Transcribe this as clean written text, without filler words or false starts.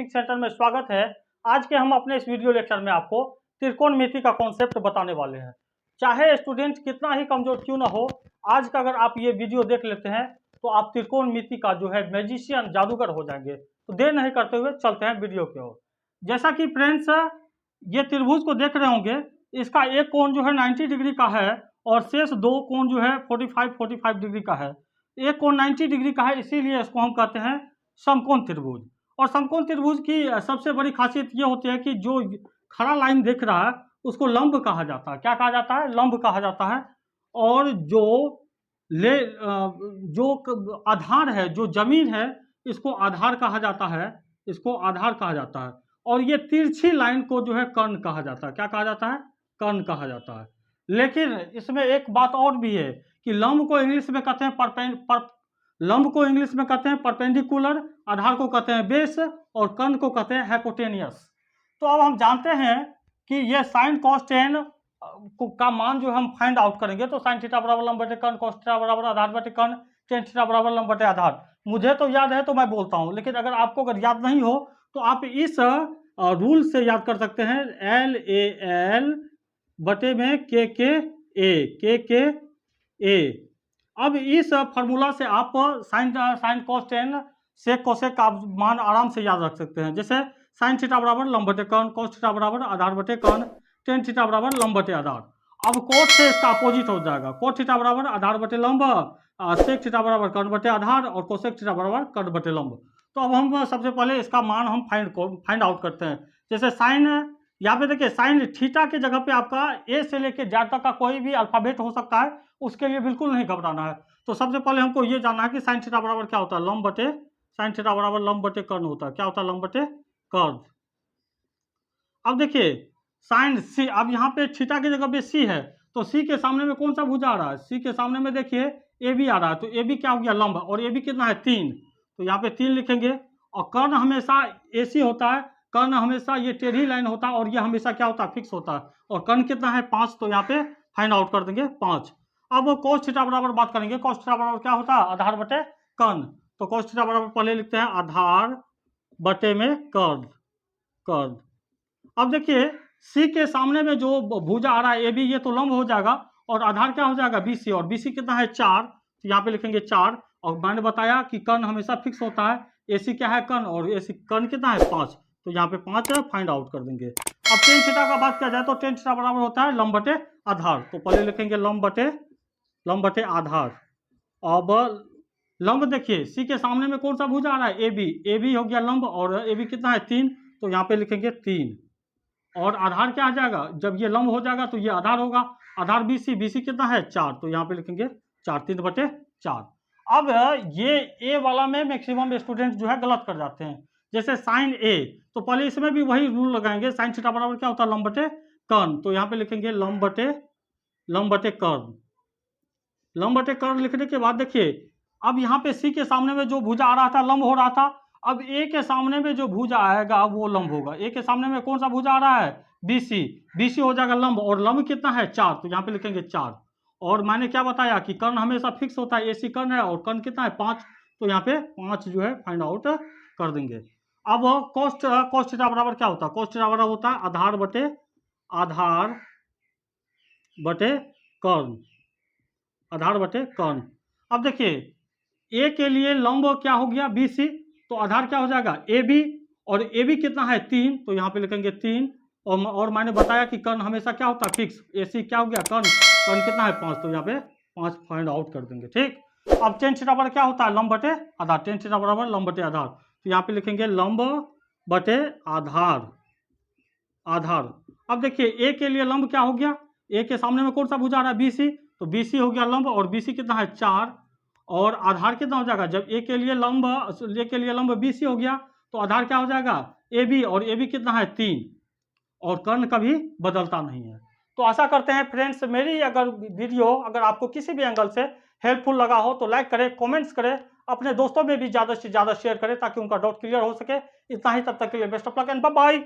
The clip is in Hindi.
मैथमेटिक्स सेंटर में स्वागत है। आज के हम अपने इस वीडियो लेक्चर में आपको त्रिकोणमिति का कॉन्सेप्ट बताने वाले हैं। चाहे स्टूडेंट कितना ही कमजोर क्यों ना हो, आज का अगर आप ये वीडियो देख लेते हैं तो आप त्रिकोणमिति का जो है मैजिशियन जादूगर हो जाएंगे। तो देर नहीं करते हुए चलते हैं वीडियो की ओर। जैसा कि फ्रेंड्स ये त्रिभुज को देख रहे होंगे, इसका एक कोण जो है 90 डिग्री का है और शेष दो कोण जो है 45 डिग्री का है। एक कोण 90 डिग्री का है, इसीलिए इसको हम कहते हैं समकोण त्रिभुज। और समकोण त्रिभुज की सबसे बड़ी खासियत ये होती है कि जो खड़ा लाइन देख रहा है उसको लंब कहा जाता है। क्या कहा जाता है? लंब कहा जाता है। और जो आधार है, जो जमीन है, इसको आधार कहा जाता है, इसको आधार कहा जाता है। और ये तिरछी लाइन को जो है कर्ण कहा जाता है। क्या कहा जाता है? कर्ण कहा जाता है। लेकिन इसमें एक बात और भी है कि लंब को इंग्लिश में कहते हैं लंब को इंग्लिश में कहते हैं परपेंडिकुलर, आधार को कहते हैं बेस और कर्ण को कहते हैं हाइपोटेनियस। तो अब हम जानते हैं कि ये साइन कॉस टेन का मान जो हम फाइंड आउट करेंगे तो साइन थीटा बराबर लंब बटे कर्ण, कॉस थीटा बराबर आधार बटे कर्ण, टेन थीटा बराबर लंब बटे आधार। मुझे तो याद है तो मैं बोलता हूँ, लेकिन अगर आपको अगर याद नहीं हो तो आप इस रूल से याद कर सकते हैं, एल ए एल बटे में के ए। अब इस फार्मूला से आप sine cos tan sec cosec का मान आराम से याद रख सकते हैं। जैसे साइन थीटा बराबर लंब बटे कर्ण, कॉस थीटा बराबर आधार बटे कर्ण, टेन थीटा बराबर लंब बटे आधार। अब कोट से इसका अपोजिट हो जाएगा, कोट थीटा बराबर आधार बटे लंब, सेक थीटा बराबर कर्ण बटे आधार और कोसेक थीटा बराबर कर्ण बटे लंब। तो अब हम सबसे पहले इसका मान हम फाइंड आउट करते हैं। जैसे साइन, यहाँ पे देखिए साइन थीटा के जगह पे आपका ए से लेके जेड तक का कोई भी अल्फाबेट हो सकता है, उसके लिए बिल्कुल नहीं घबराना है। तो सबसे पहले हमको ये जानना है कि साइन थीटा बराबर क्या होता है? लंब बटे, साइन थीटा बराबर लंब बटे कर्ण होता है। क्या होता है? लंब बटे कर्ण। अब देखिए साइन सी, अब यहाँ पे थीटा की जगह पे सी है तो सी के सामने में कौन सा भुजा आ रहा है? सी के सामने में देखिए ए बी आ रहा है, तो ए बी क्या हो गया? लंब। और ए बी कितना है? 3, तो यहाँ पे 3 लिखेंगे। और कर्ण हमेशा ए सी होता है, कर्ण हमेशा ये टेढ़ी लाइन होता है और ये हमेशा क्या होता है? फिक्स होता है। और कर्ण कितना है? 5, तो यहाँ पे फाइंड आउट कर देंगे 5। अब cos थीटा बराबर बात करेंगे, cos थीटा बराबर क्या होता है? आधार बटे कर्ण। तो cos थीटा बराबर पहले लिखते हैं आधार बटे में कर्ण। अब देखिए C के सामने में जो भुजा आ रहा है AB, ये तो लंब हो जाएगा और आधार क्या हो जाएगा? BC। और BC कितना है? 4, तो यहाँ पे लिखेंगे 4। और मैंने बताया कि कर्ण हमेशा फिक्स होता है, AC क्या है? कर्ण, और AC कर्ण कितना है? 5, तो यहाँ पे 5 फाइंड आउट कर देंगे। अब टेन थीटा का बात किया जाए तो टेन थीटा बराबर होता है लंब बटे आधार, तो पहले लिखेंगे लंब बटे आधार। अब लंब देखिए सी के सामने में कौन सा भुजा आ रहा है? ए बी हो गया लंब, और ए बी कितना है? 3, तो यहाँ पे लिखेंगे 3। और आधार क्या आ जाएगा? जब ये लंब हो जाएगा तो ये आधार होगा, आधार BC कितना है? 4, तो यहाँ पे लिखेंगे 4, 3 बटे 4। अब ये ए वाला में मैक्सिमम स्टूडेंट जो है गलत कर जाते हैं। जैसे साइन ए, तो पहले इसमें भी वही रूल लगाएंगे, साइन थीटा बराबर क्या होता है? लंब बटे कर्ण, तो यहाँ पे लिखेंगे लंब बटे कर्ण। लंब बटे कर्ण लिखने के बाद देखिए अब यहाँ पे सी के सामने में जो भुजा आ रहा था लंब हो रहा था, अब ए के सामने में जो भुजा आएगा वो लंब होगा। ए के सामने में कौन सा भुजा आ रहा है? BC हो जाएगा लंब, और लंब कितना है? 4, तो यहाँ पे लिखेंगे 4। और मैंने क्या बताया कि कर्ण हमेशा फिक्स होता है, AC कर्ण है और कर्ण कितना है? 5, तो यहाँ पे 5 जो है फाइंड आउट कर देंगे। अब cos थीटा बराबर क्या होता है? cos थीटा बराबर होता है आधार बटे कर्ण। अब देखिए ए के लिए लंब क्या हो गया? BC, तो आधार क्या हो जाएगा? AB, और AB कितना है? 3, तो यहाँ पे लिखेंगे 3। और मैंने बताया कि कर्ण हमेशा क्या होता है? फिक्स। AC क्या हो गया? कर्ण कितना है? 5, तो यहाँ पे 5 फाइंड आउट कर देंगे। ठीक, अब टेन थीटा बराबर क्या होता है? लंब बटे आधार। टेन थीटा बराबर लंब बटे आधार, तो यहाँ पे लिखेंगे लंब बटे आधार। अब देखिए ए के लिए लंब क्या हो गया? ए के सामने में कौन सा भुजा आ रहा है? BC, तो BC हो गया लंब, और BC कितना है? 4। और आधार कितना हो जाएगा? जब ए के लिए लंब BC हो गया तो आधार क्या हो जाएगा? AB, और AB कितना है? 3। और कर्ण कभी बदलता नहीं है। तो आशा करते हैं फ्रेंड्स मेरी अगर वीडियो अगर आपको किसी भी एंगल से हेल्पफुल लगा हो तो लाइक करें, कमेंट्स करें, अपने दोस्तों में भी ज़्यादा से ज़्यादा शेयर करें ताकि उनका डाउट क्लियर हो सके। इतना ही, तब तक के लिए best of luck and bye bye.